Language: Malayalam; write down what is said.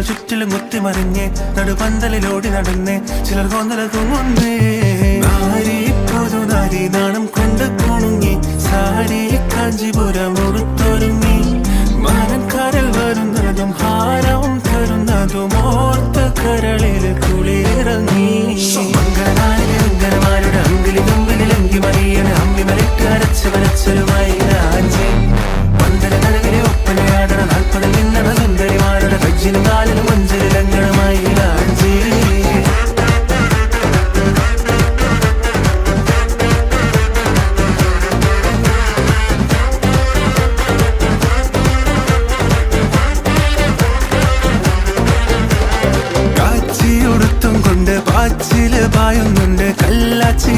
ചുറ്റിലും കുത്തിമറിഞ്ഞ് നടുപന്തലിലോടി നടന്ന് ചിലർ കൊന്നല തൂങ്ങുന്നേ. നാരി പുതുനാരി നാണം കൊണ്ട് കുണുങ്ങി സാരി കാഞ്ചിപുരം ഉടുത്തൊരുങ്ങി മാനക്കാരൽ വരുന്നതും ഹാരവും തരുന്നതും ഓർത്ത് കരളിൽ കുളിയിറങ്ങി. മംഗളനായകരങ്കരമാരുടെ അങ്കിലി തുമ്പിലിൽ അങ്കി മറിയണ അമ്പി മലിട്ട് അരച്ച് വരച്ചൊരുമായി രാജി പന്തല കടകിലെ ഒപ്പനയാടണ 40 നിന്നണ സുന്ദരിമാരുടെ കജ്ജിലും കാലിലും മഞ്ചലിലങ്കണമായി രാജി. പാച്ചില് പായുന്നുണ്ട് കല്ലാച്ചി